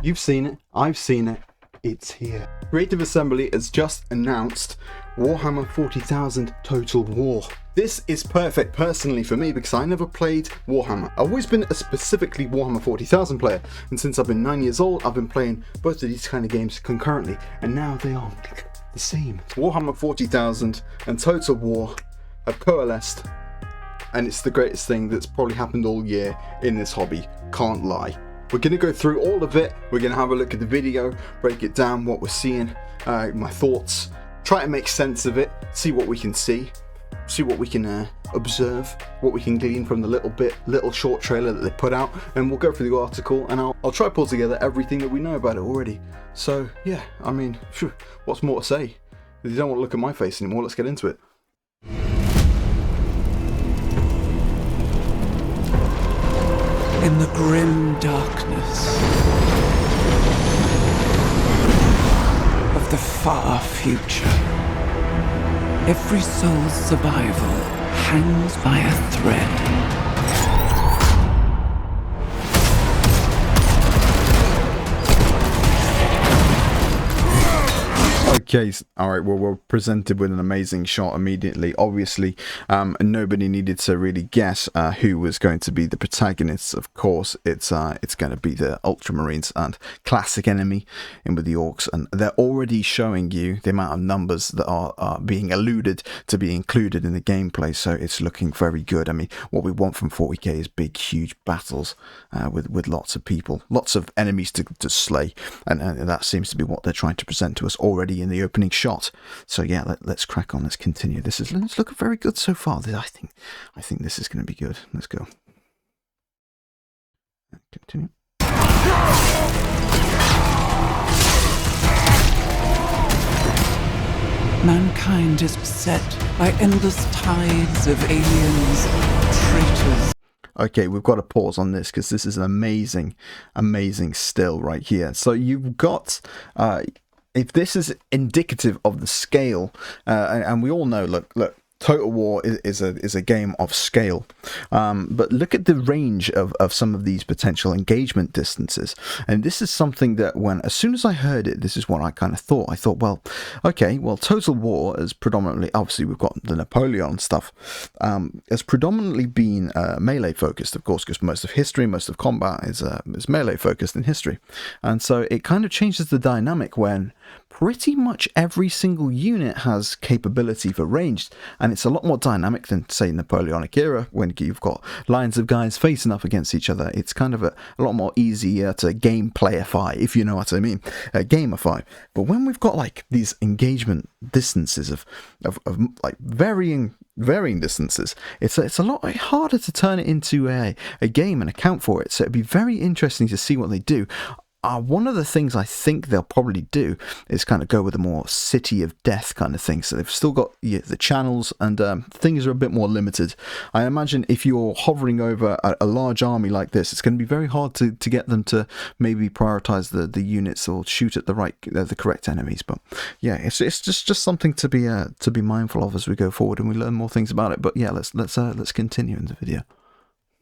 You've seen it, I've seen it, it's here. Creative Assembly has just announced Warhammer 40,000 Total War. This is perfect personally for me because I never played Warhammer. I've always been a specifically Warhammer 40,000 player, and since I've been 9 years old, I've been playing both of these kind of games concurrently, and now they are the same. Warhammer 40,000 and Total War have coalesced, and it's the greatest thing that's probably happened all year in this hobby, can't lie. We're going to go through all of it, we're going to have a look at the video, break it down, what we're seeing, my thoughts, try to make sense of it, see what we can see what we can observe, what we can glean from the little short trailer that they put out, and we'll go through the article, and I'll try to pull together everything that we know about it already. So yeah, I mean, what's more to say? If you don't want to look at my face anymore, let's get into it. In the grim darkness of the far future, every soul's survival hangs by a thread. Okay, alright, well, we're presented with an amazing shot immediately. Obviously, nobody needed to really guess who was going to be the protagonists. Of course, it's going to be the Ultramarines and classic enemy in with the Orcs, and they're already showing you the amount of numbers that are being alluded to be included in the gameplay, so it's looking very good. I mean, what we want from 40k is big, huge battles with lots of people, lots of enemies to slay, and that seems to be what they're trying to present to us already in the opening shot. So yeah, let's crack on. Let's continue. It's looking very good so far. I think this is going to be good. Let's go. Continue. Mankind is beset by endless tides of aliens, traitors. Okay, we've got to pause on this because this is an amazing still right here. So you've got if this is indicative of the scale, and we all know, look, Total War is a game of scale, but look at the range of some of these potential engagement distances, and this is something that as soon as I heard it, this is what I kind of thought. I thought, well, okay, well, Total War is predominantly, obviously we've got the Napoleon stuff, has predominantly been melee focused, of course, because most of history, most of combat is melee focused in history, and so it kind of changes the dynamic when pretty much every single unit has capability for ranged, and it's a lot more dynamic than, say, Napoleonic era, when you've got lines of guys facing up against each other. It's kind of a lot more easier to gameplayify, if you know what I mean, gamify. But when we've got like these engagement distances of like varying distances, it's a lot harder to turn it into a game and account for it. So it'd be very interesting to see what they do. One of the things I think they'll probably do is kind of go with a more city of death kind of thing. So they've still got the channels, and things are a bit more limited. I imagine if you're hovering over a large army like this, it's going to be very hard to get them to maybe prioritize the units or shoot at the correct enemies. But yeah, it's just something to be mindful of as we go forward and we learn more things about it. But yeah, let's continue in the video.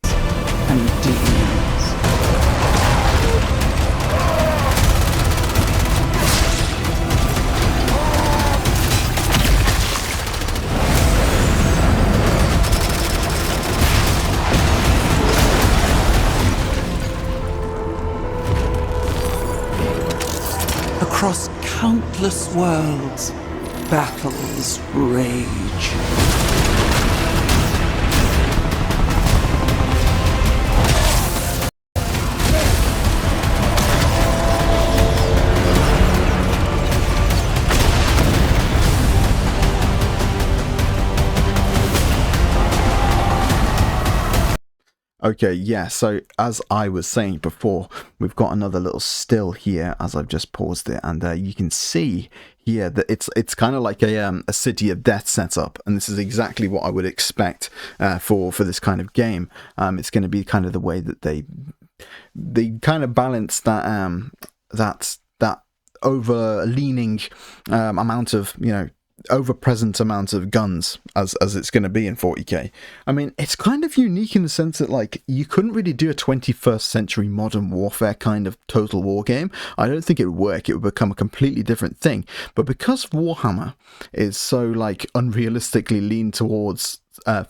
And demons. Across countless worlds, battles rage. Okay, yeah, so as I was saying before, we've got another little still here as I've just paused it, and you can see here that it's kind of like a city of death setup, and this is exactly what I would expect for this kind of game. It's going to be kind of the way that they kind of balance that over leaning amount of over-present amount of guns as it's going to be in 40k. I mean, it's kind of unique in the sense that, like, you couldn't really do a 21st century modern warfare kind of total war game. I don't think it would work. It would become a completely different thing. But because Warhammer is so, like, unrealistically leaned towards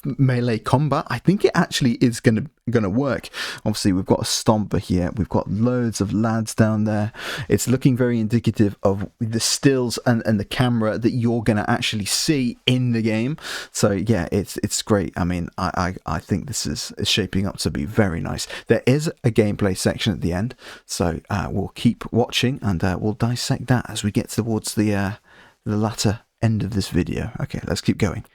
melee combat, I think it actually is gonna work. Obviously, we've got a stomper here, we've got loads of lads down there. It's looking very indicative of the stills and the camera that you're gonna actually see in the game. So yeah, it's great. I mean, I think this is shaping up to be very nice. There is a gameplay section at the end, so we'll keep watching and we'll dissect that as we get towards the latter end of this video. Okay, let's keep going.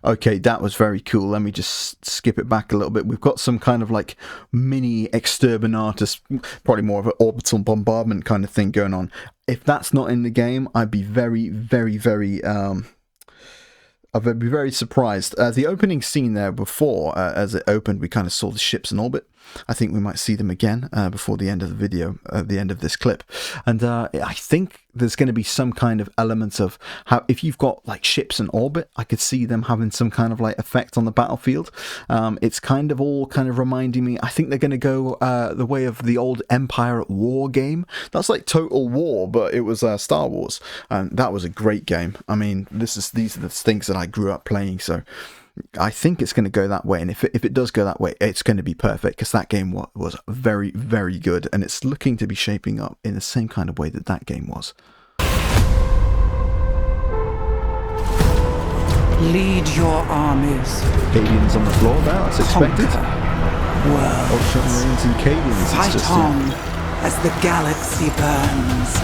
Okay, that was very cool. Let me just skip it back a little bit. We've got some kind of like mini exterminatus, probably more of an orbital bombardment kind of thing going on. If that's not in the game, I'd be very, very, very I'd be very surprised. The opening scene there before, as it opened, we kind of saw the ships in orbit. I think we might see them again before the end of the video, the end of this clip. And I think there's going to be some kind of element of how, if you've got like ships in orbit, I could see them having some kind of like effect on the battlefield. It's kind of all kind of reminding me, I think they're going to go the way of the old Empire at War game. That's like Total War, but it was Star Wars. And that was a great game. I mean, these are the things that I grew up playing, so I think it's going to go that way, and if it does go that way, it's going to be perfect, because that game was very, very good, and it's looking to be shaping up in the same kind of way that game was. Lead your armies. Cadians on the floor there, that's expected. Worlds. Ultramarines and Cadians. Fight on as the galaxy burns.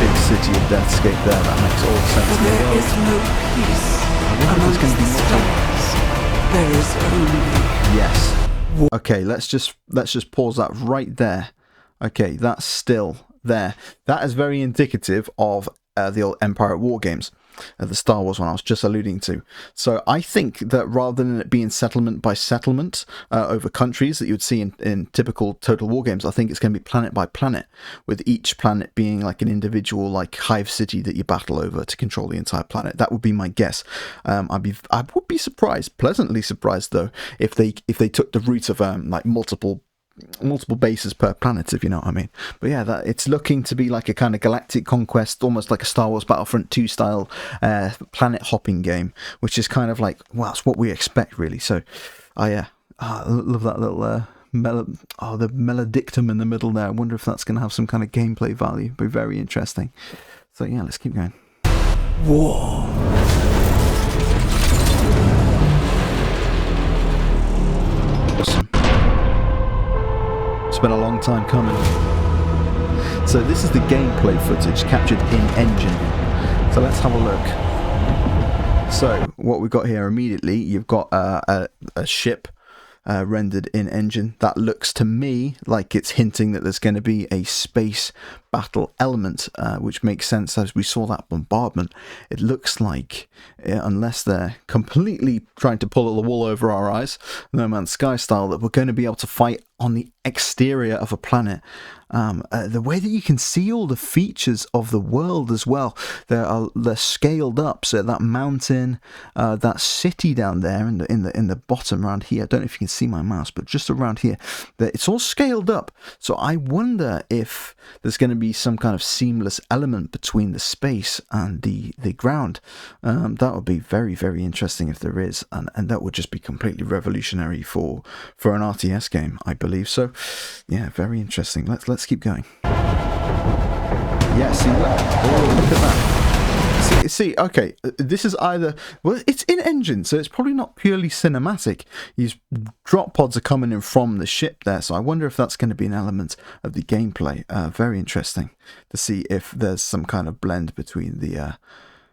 Big city of Deathscape there, that makes all sense. For there is no peace amongst the stars. There is only... Yes. Okay, let's just pause that right there. Okay, that's still there. That is very indicative of the old Empire at War games. The Star Wars one I was just alluding to. So I think that rather than it being settlement by settlement over countries that you would see in typical Total War games, I think it's going to be planet by planet, with each planet being like an individual like hive city that you battle over to control the entire planet. That would be my guess. I would be surprised, pleasantly surprised though, if they took the route of like multiple bases per planet, if you know what I mean. But yeah, it's looking to be like a kind of galactic conquest, almost like a Star Wars Battlefront 2 style planet hopping game, which is kind of like, well, that's what we expect really. So I love that little the melodictum in the middle there. I wonder if that's going to have some kind of gameplay value. Be very interesting. So yeah, let's keep going. War. Awesome. It's been a long time coming. So this is the gameplay footage captured in engine. So let's have a look. So what we've got here immediately, you've got a ship rendered in engine. That looks to me like it's hinting that there's going to be a space battle element, which makes sense as we saw that bombardment. It looks like, unless they're completely trying to pull the wool over our eyes, No Man's Sky style, that we're going to be able to fight on the exterior of a planet. The way that you can see all the features of the world as well, they're scaled up. So that mountain, that city down there in the bottom around here, I don't know if you can see my mouse, but just around here, it's all scaled up. So I wonder if there's going to be some kind of seamless element between the space and the ground. That would be very, very interesting if there is, and that would just be completely revolutionary for an RTS game, I believe. So yeah, very interesting. Let's keep going. Yeah, see, look at that. See, okay, this is either, well, it's in engine, so it's probably not purely cinematic. These drop pods are coming in from the ship there, so I wonder if that's going to be an element of the gameplay. Very interesting to see if there's some kind of blend between the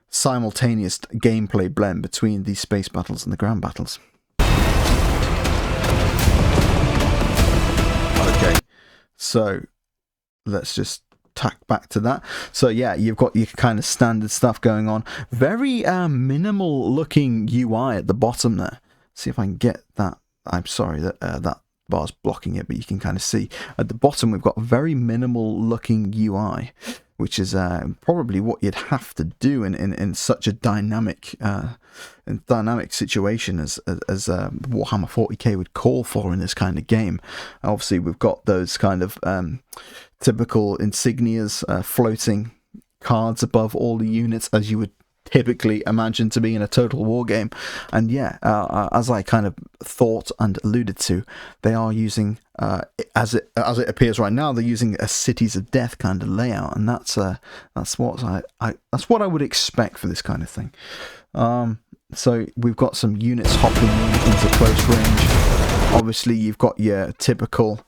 simultaneous gameplay blend between the space battles and the ground battles. Okay, so let's just tack back to that. So yeah, you've got your kind of standard stuff going on. Very minimal looking UI at the bottom there. See if I can get that. I'm sorry that that bar's blocking it, but you can kind of see at the bottom we've got a very minimal looking UI, which is probably what you'd have to do in such a dynamic situation as Warhammer 40k would call for in this kind of game. Obviously, we've got those kind of typical insignias, floating cards above all the units, as you would typically imagine to be in a total war game. And yeah, as I kind of thought and alluded to, they are using as it appears right now, they're using a Cities of Death kind of layout, and that's what I would expect for this kind of thing. So we've got some units hopping into close range. Obviously, you've got your typical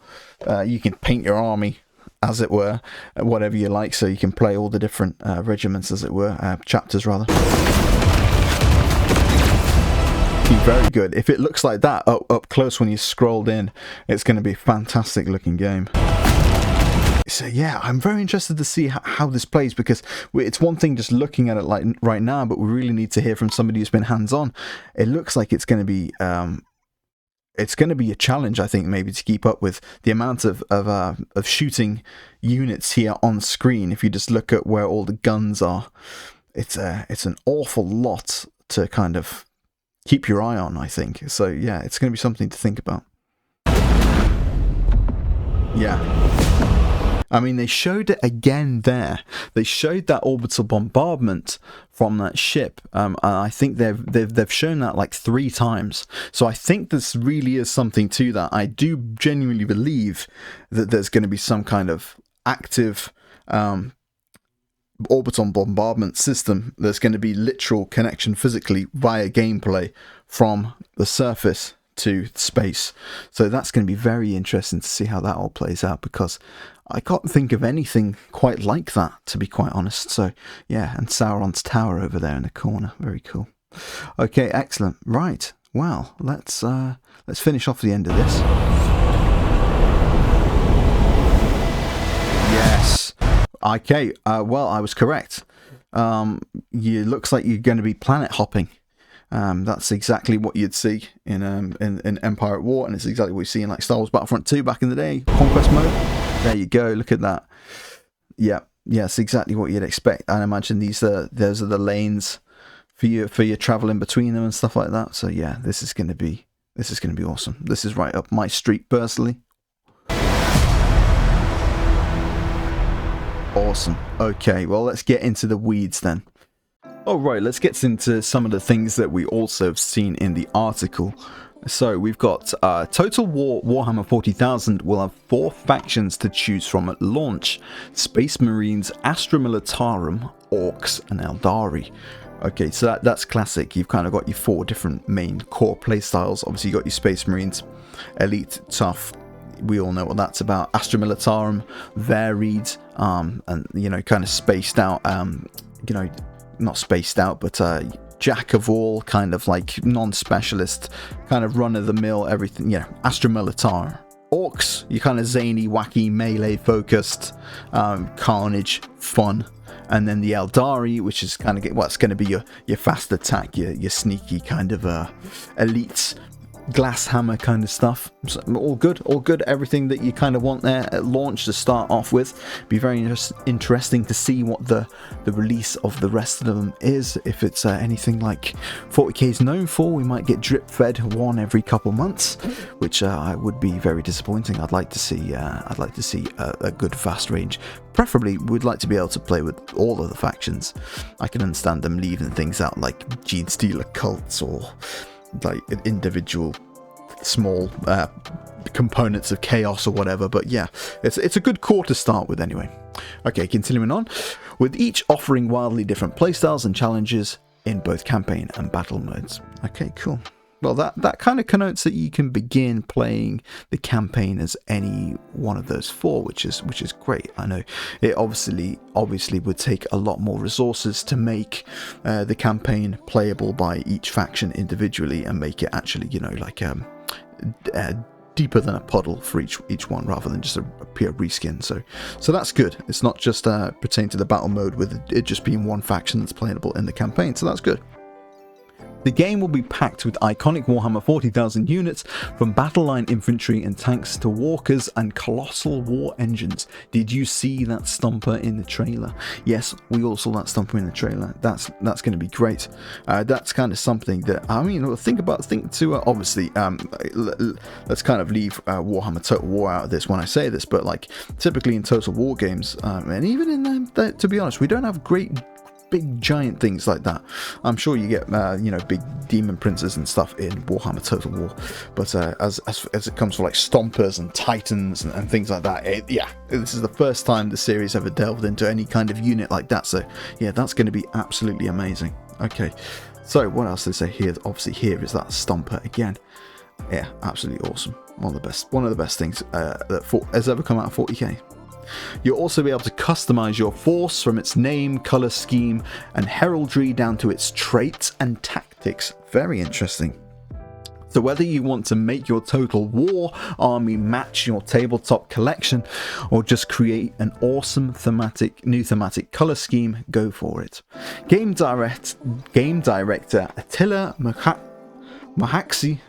you can paint your army, as it were, whatever you like, so you can play all the different regiments, as it were, chapters rather. Very good. If it looks like that up close when you scrolled in, it's going to be a fantastic looking game. So yeah, I'm very interested to see how this plays, because it's one thing just looking at it like right now, but we really need to hear from somebody who's been hands-on. It looks like it's going to be a challenge, I think, maybe to keep up with the amount of shooting units here on screen. If you just look at where all the guns are, it's an awful lot to kind of keep your eye on, I think. So yeah, it's going to be something to think about. Yeah. I mean, they showed it again there. They showed that orbital bombardment from that ship. And I think they've shown that like 3 times. So I think this really is something to that. I do genuinely believe that there's going to be some kind of active orbital bombardment system. There's going to be literal connection physically via gameplay from the surface to space. So that's going to be very interesting to see how that all plays out, because I can't think of anything quite like that, to be quite honest. So yeah, and Sauron's tower over there in the corner, very cool. Okay, excellent. Right, well, let's finish off the end of this. Yes. Okay, well, I was correct. You looks like you're going to be planet hopping. That's exactly what you'd see in Empire at War, and it's exactly what we see in like Star Wars Battlefront 2 back in the day, Conquest mode. There you go, look at that. Yeah, it's exactly what you'd expect. And I imagine those are the lanes for your travel in between them and stuff like that. So yeah, this is going to be awesome. This is right up my street personally. Awesome. Okay, well, let's get into the weeds then. Alright, let's get into some of the things that we also have seen in the article. So we've got Total War Warhammer 40,000 will have 4 factions to choose from at launch: Space Marines, Astra Militarum, Orcs, and Eldari. Okay, so that's classic. You've kind of got your 4 different main core playstyles. Obviously, you got your Space Marines, Elite, Tough. We all know what that's about. Astra Militarum, varied, and kind of spaced out. Not spaced out, but jack of all, kind of like non-specialist, kind of run-of-the-mill, everything. Astra Militarum. Orcs, you kind of zany, wacky, melee focused, carnage, fun. And then the Eldari, which is kind of what's going to be your fast attack, your sneaky kind of elite glass hammer kind of stuff. So, all good, everything that you kind of want there at launch to start off with. Be very interesting to see what the release of the rest of them is. If it's anything like 40k is known for, we might get drip fed one every couple months, which would be very disappointing. I'd like to see a good fast range. Preferably, we'd like to be able to play with all of the factions. I can understand them leaving things out like Genestealer cults or like individual small components of chaos or whatever, but yeah, it's a good core to start with anyway. Okay, continuing on, with each offering wildly different playstyles and challenges in both campaign and battle modes. Okay, cool. Well, that kind of connotes that you can begin playing the campaign as any one of those 4, which is great. I know it obviously would take a lot more resources to make the campaign playable by each faction individually and make it actually, deeper than a puddle for each one, rather than just a pure reskin. So that's good. It's not just pertaining to the battle mode with it just being one faction that's playable in the campaign, so that's good. The game will be packed with iconic Warhammer 40,000 units, from battle line infantry and tanks to walkers and colossal war engines. Did you see that stomper in the trailer? Yes, we all saw that stomper in the trailer. That's going to be great. That's kind of something that, I mean, obviously, let's kind of leave Warhammer Total War out of this when I say this, but like typically in Total War games, and even in them, to be honest, we don't have great big giant things like that. I'm sure you get big demon princes and stuff in Warhammer Total War, but as it comes to like stompers and titans and things like that, this is the first time the series ever delved into any kind of unit like that. So yeah, that's going to be absolutely amazing. Okay, so what else they say here? Obviously here is that stomper again. Yeah, absolutely awesome. One of the best things that has ever come out of 40k. You'll also be able to customize your force, from its name, color scheme, and heraldry down to its traits and tactics. Very interesting. So whether you want to make your Total War army match your tabletop collection, or just create an awesome new thematic color scheme, go for it. Game director Attila Mahaksi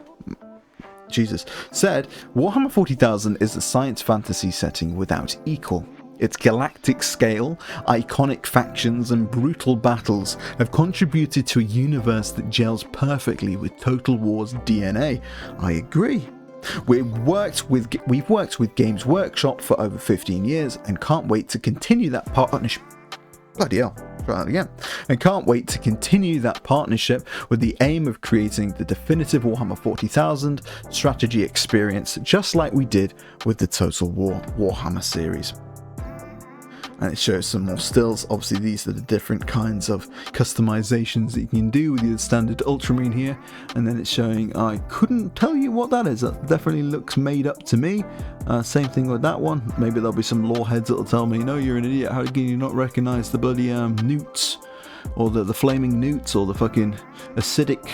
said, Warhammer 40,000 is a science fantasy setting without equal. Its galactic scale, iconic factions, and brutal battles have contributed to a universe that gels perfectly with Total War's DNA. I agree. We've worked with Games Workshop for over 15 years and can't wait to continue that partnership. Bloody hell. Try that again. And can't wait to continue that partnership with the aim of creating the definitive Warhammer 40,000 strategy experience, just like we did with the Total War Warhammer series. And it shows some more stills. Obviously these are the different kinds of customizations that you can do with your standard Ultramarine here, and then it's showing, I couldn't tell you what that is. That definitely looks made up to me. Same thing with that one. Maybe there'll be some lore heads that'll tell me, no, you're an idiot, how can you not recognize the bloody newts, or the flaming newts, or the fucking acidic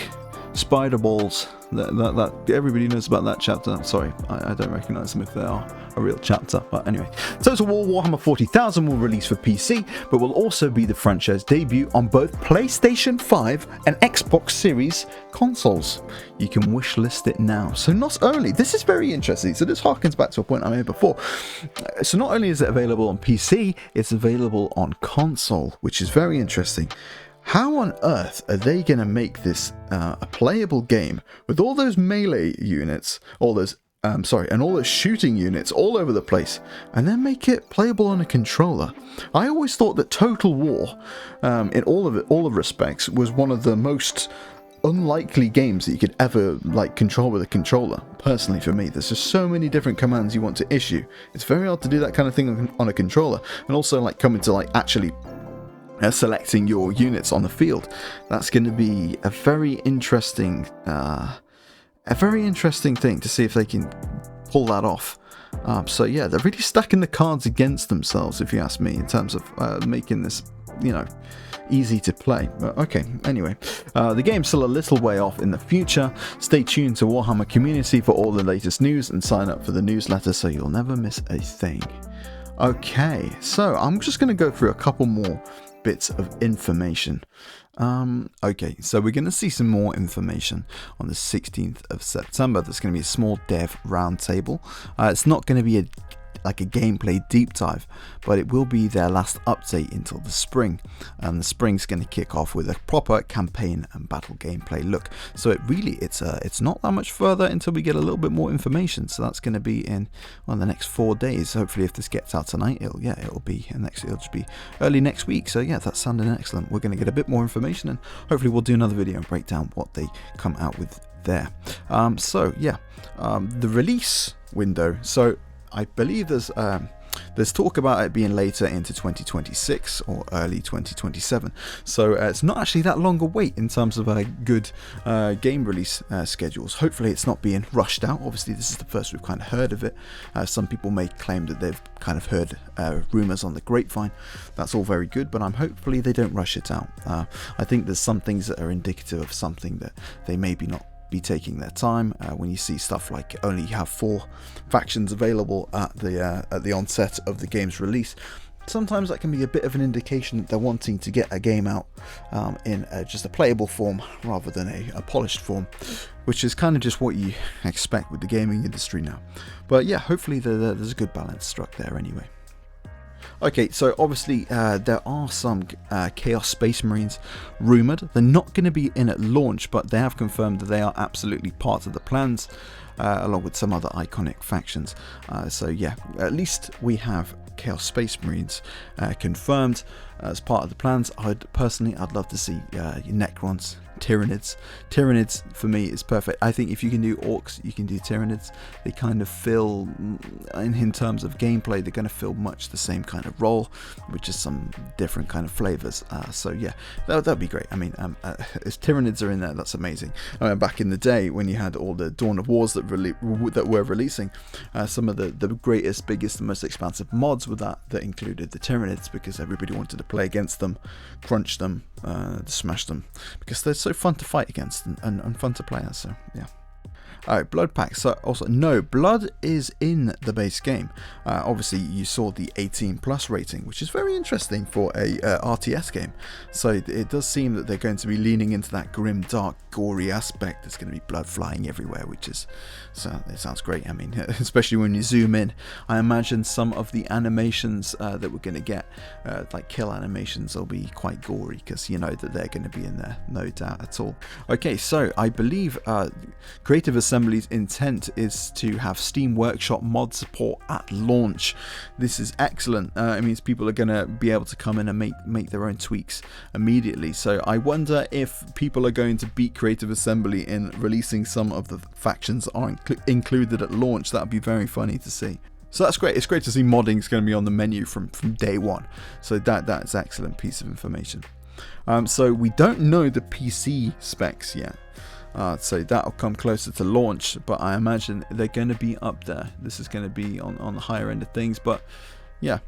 spider balls that everybody knows about that chapter. Sorry, I don't recognize them if they are a real chapter. But anyway, Total War Warhammer 40,000 will release for PC, but will also be the franchise debut on both PlayStation 5 and Xbox Series consoles. You can wishlist it now. So not only, this is very interesting, so this harkens back to a point I made before. So not only is it available on PC, it's available on console, which is very interesting. How on earth are they going to make this a playable game with all those melee units, all those shooting units all over the place, and then make it playable on a controller? I always thought that Total War, in all of respects, was one of the most unlikely games that you could ever control with a controller. Personally, for me, there's just so many different commands you want to issue. It's very hard to do that kind of thing on a controller, and also coming to actually selecting your units on the field. That's going to be a very interesting thing to see if they can pull that off. So yeah, they're really stacking the cards against themselves, if you ask me, in terms of making this, easy to play. But okay, anyway, the game's still a little way off in the future. Stay tuned to Warhammer Community for all the latest news, and sign up for the newsletter so you'll never miss a thing. Okay, so I'm just going to go through a couple more bits of information. Okay, so we're going to see some more information on the 16th of September. There's going to be a small dev roundtable. It's not going to be a gameplay deep dive, but it will be their last update until the spring, and the spring's going to kick off with a proper campaign and battle gameplay look. So it's not that much further until we get a little bit more information. So that's going to be in the next 4 days. Hopefully, if this gets out tonight, it'll just be early next week. So yeah, that's sounding excellent. We're going to get a bit more information, and hopefully we'll do another video and break down what they come out with there. The release window. So I believe there's talk about it being later into 2026 or early 2027. So it's not actually that long a wait in terms of good game release schedules. Hopefully it's not being rushed out. Obviously this is the first we've kind of heard of it. Some people may claim that they've kind of heard rumors on the grapevine. That's all very good, but hopefully they don't rush it out. I think there's some things that are indicative of something that they maybe not be taking their time. When you see stuff like only have 4 factions available at the onset of the game's release, sometimes that can be a bit of an indication that they're wanting to get a game out in just a playable form rather than a polished form, which is kind of just what you expect with the gaming industry now. But yeah, hopefully there's a good balance struck there anyway. Okay, so obviously there are some Chaos Space Marines rumoured. They're not going to be in at launch, but they have confirmed that they are absolutely part of the plans, along with some other iconic factions. So yeah, at least we have Chaos Space Marines confirmed as part of the plans. I'd love to see Necrons, Tyranids. Tyranids for me is perfect. I think if you can do Orcs, you can do Tyranids. They kind of feel, in terms of gameplay, they're going to feel much the same kind of role, with just some different kind of flavors. So yeah, that'd be great. I mean, if Tyranids are in there, that's amazing. Back in the day when you had all the Dawn of Wars that were releasing, some of the greatest, biggest, and most expansive mods with that included the Tyranids, because everybody wanted to play against them, crunch them, smash them, because they're so fun to fight against and fun to play as. So yeah. Alright, blood packs. So also, no, blood is in the base game. Obviously, you saw the 18+ rating, which is very interesting for a RTS game. So it does seem that they're going to be leaning into that grim, dark, gory aspect. There's going to be blood flying everywhere, which is, so it sounds great. I mean, especially when you zoom in, I imagine some of the animations that we're going to get, like kill animations, will be quite gory, because you know that they're going to be in there, no doubt at all. Okay, so I believe Creative Assembly's intent is to have Steam Workshop mod support at launch. This is excellent. It means people are going to be able to come in and make their own tweaks immediately. So I wonder if people are going to beat Creative Assembly in releasing some of the factions aren't included at launch. That would be very funny to see. So that's great. It's great to see modding is going to be on the menu from day one. So that's an excellent piece of information. So we don't know the PC specs yet. So that'll come closer to launch, but I imagine they're going to be up there. This is going to be on the higher end of things, but yeah,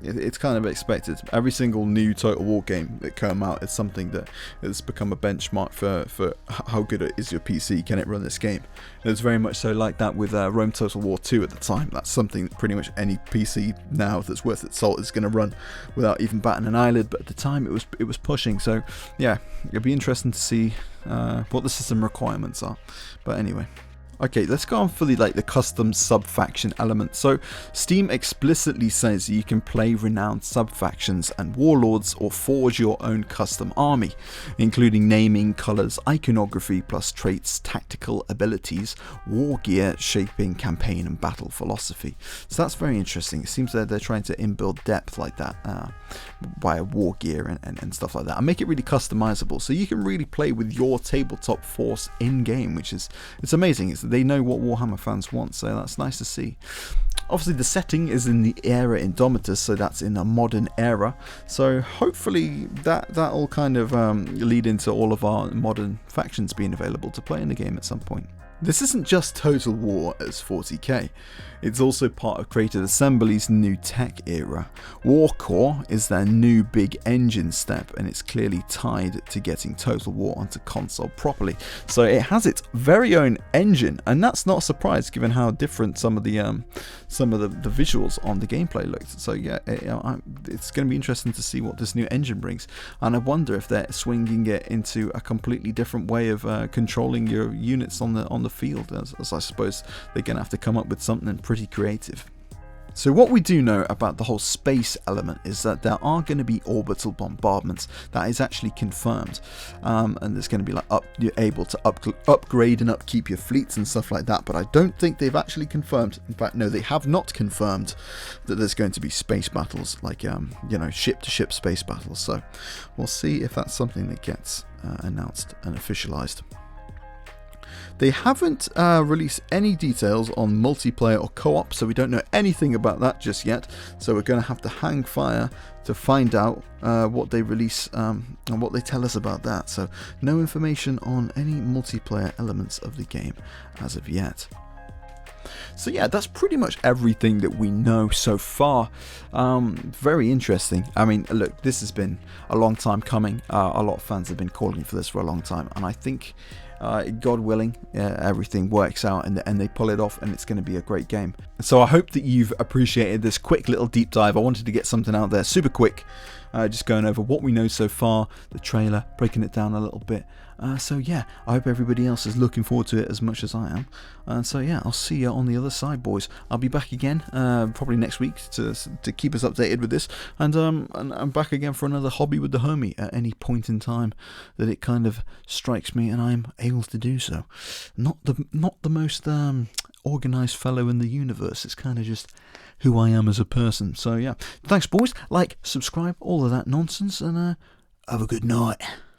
it's kind of expected. Every single new Total War game that come out is something that has become a benchmark for how good is your PC, can it run this game. And it's very much so like that with Rome Total War 2 at the time. That's something that pretty much any PC now that's worth its salt is going to run without even batting an eyelid, but at the time it was pushing. So yeah, it'll be interesting to see what the system requirements are. But anyway. Okay, let's go on for the custom sub-faction element. So Steam explicitly says you can play renowned sub-factions and warlords or forge your own custom army, including naming, colors, iconography, plus traits, tactical abilities, war gear, shaping, campaign, and battle philosophy. So that's very interesting. It seems that they're trying to inbuild depth like that via war gear and stuff like that, and make it really customizable, so you can really play with your tabletop force in-game, which is, it's amazing. They know what Warhammer fans want, so that's nice to see. Obviously the setting is in the era Indomitus, so that's in a modern era, so hopefully that'll kind of lead into all of our modern factions being available to play in the game at some point. This isn't just Total War as 40k, it's also part of Creative Assembly's new tech era. War Core is their new big engine step, and it's clearly tied to getting Total War onto console properly. So it has its very own engine, and that's not a surprise given how different some of the visuals on the gameplay looked. So yeah, it's going to be interesting to see what this new engine brings, and I wonder if they're swinging it into a completely different way of controlling your units on the field, as I suppose they're going to have to come up with something pretty creative. So what we do know about the whole space element is that there are going to be orbital bombardments. That is actually confirmed, and there's going to be you're able to upgrade and upkeep your fleets and stuff like that, but I don't think they've actually confirmed, in fact no, they have not confirmed that there's going to be space battles, like ship to ship space battles. So we'll see if that's something that gets announced and officialized. They haven't released any details on multiplayer or co-op, so we don't know anything about that just yet. So we're going to have to hang fire to find out what they release and what they tell us about that. So no information on any multiplayer elements of the game as of yet. So yeah, that's pretty much everything that we know so far. Very interesting. I mean, look, this has been a long time coming. A lot of fans have been calling for this for a long time, and I think God willing, everything works out and they pull it off, and it's going to be a great game. So I hope that you've appreciated this quick little deep dive. I wanted to get something out there super quick, just going over what we know so far, the trailer, breaking it down a little bit. So yeah, I hope everybody else is looking forward to it as much as I am. And so yeah, I'll see you on the other side, boys. I'll be back again probably next week to keep us updated with this, and I'm back again for another hobby with the homie at any point in time that it kind of strikes me and I'm able to do so. Not the most organized fellow in the universe. It's kind of just who I am as a person. So yeah, thanks, boys. Like, subscribe, all of that nonsense, and have a good night.